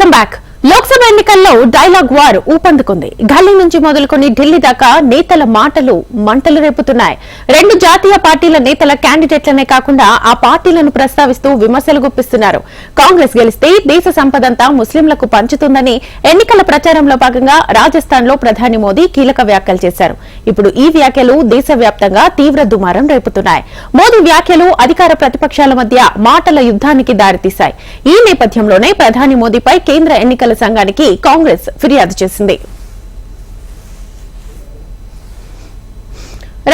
Welcome back. Lok Sabha ఎన్నికల్లో dialogue war ఊపందుకుంది. Delhi నుంచి మొదలుకొని ఢిల్లీ దాకా నేతల మాటలు మంటలు రేపుతున్నాయి. రెండు జాతీయ పార్టీల నేతల క్యాండిడేట్లనే కాకుండా ఆ పార్టీలను ప్రస్తావిస్తూ విమర్శలు గుప్పిస్తున్నారు. కాంగ్రెస్ గెలిస్తే దేశ సంపదంతా ముస్లింలకు పంచుతుందని ఎన్నికల ప్రచారంలో భాగంగా రాజస్థాన్ లో ప్రధాని మోదీ కీలక వ్యాఖ్యలు చేశారు. ఇప్పుడు ఈ వ్యాఖ్యలు దేశవ్యాప్తంగా తీవ్ర దుమారం రేపుతున్నాయి. మోదీ వ్యాఖ్యలు అధికార ప్రతిపక్షాల మధ్య మాటల యుద్ధానికి దారితీశాయి. ఈ నేపథ్యంలోనే ప్రధాని మోదీపై కేంద్ర ఎన్నికల సంఘానికి కాంగ్రెస్ ఫిర్యాదు చేసింది.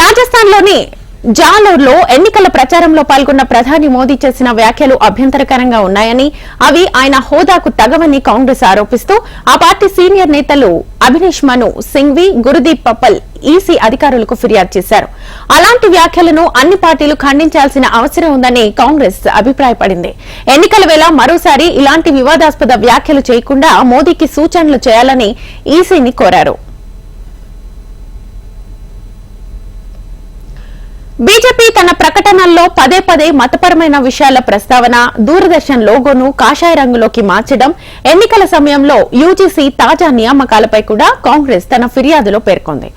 రాజస్థాన్లోని జాలోర్లో ఎన్నికల ప్రచారంలో పాల్గొన్న ప్రధాని మోదీ చేసిన వ్యాఖ్యలు అభ్యంతరకరంగా ఉన్నాయని, అవి ఆయన హోదాకు తగవని కాంగ్రెస్ ఆరోపిస్తూ ఆ పార్టీ సీనియర్ నేతలు అభినేష్ మను సింఘ్వి, గురుదీప్ పప్పల్ ఈసీ అధికారులకు ఫిర్యాదు చేశారు. అలాంటి వ్యాఖ్యలను అన్ని పార్టీలు ఖండించాల్సిన అవసరం ఉందని కాంగ్రెస్ అభిప్రాయపడింది. ఎన్నికల వేళ మరోసారి ఇలాంటి వివాదాస్పద వ్యాఖ్యలు చేయకుండా మోదీకి సూచనలు చేయాలని ఈసీని కోరారు. బీజేపీ తన ప్రకటనల్లో పదే పదే మతపరమైన విషయాల ప్రస్తావన, దూరదర్శన్ లోగోను కాషాయ రంగులోకి మార్చడం, ఎన్నికల సమయంలో యూజీసీ తాజా నియామకాలపై కూడా కాంగ్రెస్ తన ఫిర్యాదులో పేర్కొంది.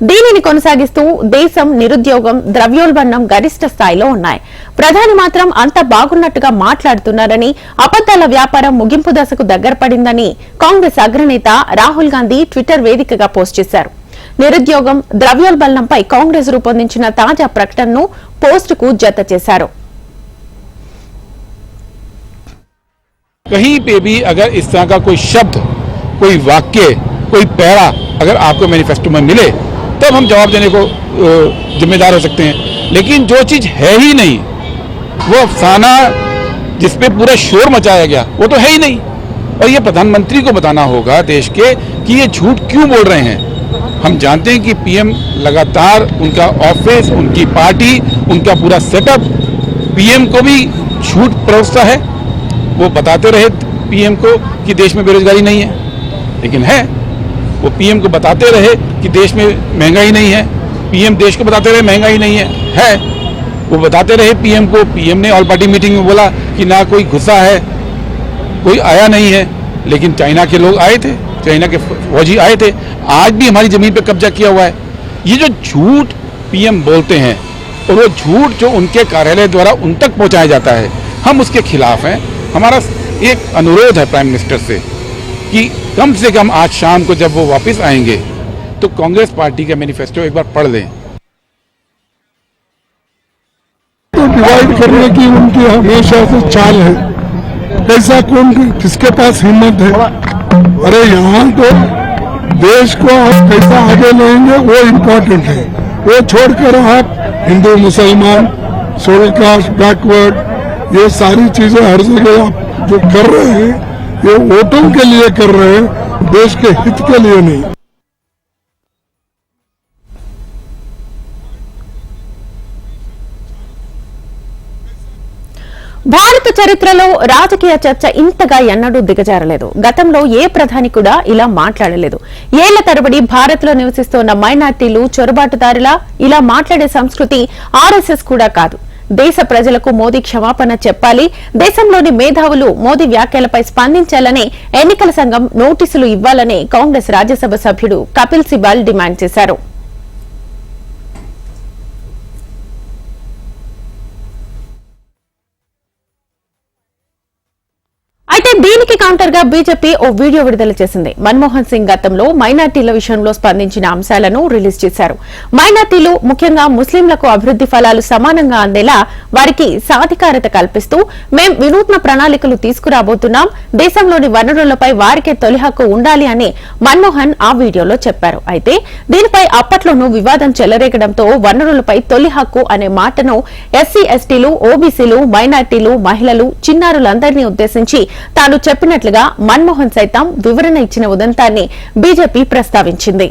దీనిని కొనసాగిస్తూ దేశం నిరుద్యోగం, ద్రవ్యోల్బణం గరిష్ట స్థాయిలో ఉన్నాయి. ప్రధాని మాత్రం అంత బాగున్నట్టుగా మాట్లాడుతున్నారని, అబద్దాల వ్యాపారం ముగింపు దశకు దగ్గరపడిందని కాంగ్రెస్ అగ్రనేత రాహుల్ గాంధీ ట్విట్టర్ వేదికగా పోస్ట్ చేశారు. నిరుద్యోగం, ద్రవ్యోల్బణంపై కాంగ్రెస్ రూపొందించిన తాజా ప్రకటనను పోస్టుకు జత చేశారు. कहीं पे भी अगर इस तरह का कोई शब्द, कोई वाक्य, कोई पैरा अगर आपको मैनिफेस्टो में मिले तब हम जवाब देने को जिम्मेदार हो सकते हैं, लेकिन जो चीज है ही नहीं, वो अफसाना जिस पे पूरा शोर मचाया गया वो तो है ही नहीं। और ये प्रधानमंत्री को बताना होगा देश के कि ये झूठ क्यों बोल रहे हैं। हम जानते हैं कि पीएम लगातार उनका ऑफिस, उनकी पार्टी, उनका पूरा सेटअप पीएम को भी झूठ परोसता है। वो बताते रहे पीएम को कि देश में बेरोजगारी नहीं है, लेकिन है। वो पीएम को बताते रहे कि देश में महंगाई नहीं है, पीएम देश को बताते रहे महंगाई नहीं है। वो बताते रहे पीएम को, पीएम ने ऑल पार्टी मीटिंग में बोला कि ना कोई गुस्सा है, कोई आया नहीं है, लेकिन चाइना के लोग आए थे, चाइना के फौजी आए थे, आज भी हमारी जमीन पर कब्जा किया हुआ है। ये जो झूठ पीएम बोलते हैं और वो झूठ जो उनके कार्यालय द्वारा उन तक पहुंचाया जाता है, हम उसके खिलाफ हैं। हमारा एक अनुरोध है प्राइम मिनिस्टर से कि कम से कम आज शाम को जब वो वापस आएंगे तो कांग्रेस पार्टी का मैनिफेस्टो एक बार पढ़ लें। तो डिवाइड करने की उनकी हमेशा से चाल है। ऐसा कौन, किसके पास हिम्मत है? अरे यहाँ तो देश को आप कैसा आगे लेंगे वो इम्पोर्टेंट है। वो छोड़कर आप हिंदू मुसलमान, शेड्यूल कास्ट, बैकवर्ड, ये सारी चीजें हर जगह आप जो कर रहे हैं ये वोटों के लिए कर रहे हैं, देश के हित के लिए नहीं। భారత చరిత్రలో రాజకీయ చర్చ ఇంతగా ఎన్నడూ దిగజారలేదు. గతంలో ఏ ప్రధాని కూడా ఇలా మాట్లాడలేదు. ఏళ్ల తరబడి భారత్ లో నివసిస్తున్న మైనార్టీలు చొరబాటుదారులా ఇలా మాట్లాడే సంస్కృతి ఆర్ఎస్ఎస్ కూడా కాదు. దేశ ప్రజలకు మోదీ క్షమాపణ చెప్పాలి, దేశంలోని మేధావులు మోదీ వ్యాఖ్యలపై స్పందించాలని ఎన్నికల సంఘం నోటీసులు ఇవ్వాలని కాంగ్రెస్ రాజ్యసభ సభ్యుడు కపిల్ సిబాల్ డిమాండ్ చేశారు. అయితే దీనికి కౌంటర్ గా బీజేపీ ఓ వీడియో విడుదల చేసింది. మన్మోహన్ సింగ్ గతంలో మైనార్టీల విషయంలో స్పందించిన అంశాలను రిలీజ్ చేశారు. మైనార్టీలు, ముఖ్యంగా ముస్లింలకు అభివృద్ది ఫలాలు సమానంగా అందేలా వారికి సాధికారత కల్పిస్తూ మేం వినూత్న ప్రణాళికలు తీసుకురాబోతున్నాం, దేశంలోని వనరులపై వారికే తొలి హక్కు ఉండాలి అని మన్మోహన్ ఆ వీడియోలో చెప్పారు. అయితే దీనిపై అప్పట్లోనూ వివాదం చెలరేగడంతో వనరులపై తొలి హక్కు అనే మాటను ఎస్సీ, ఎస్టీలు, ఓబీసీలు, మైనార్టీలు, మహిళలు, చిన్నారులందరినీ ఉద్దేశించి తాను చెప్పినట్లుగా మన్మోహన్ సైతం వివరణ ఇచ్చిన ఉదంతాన్ని బీజేపీ ప్రస్తావించింది.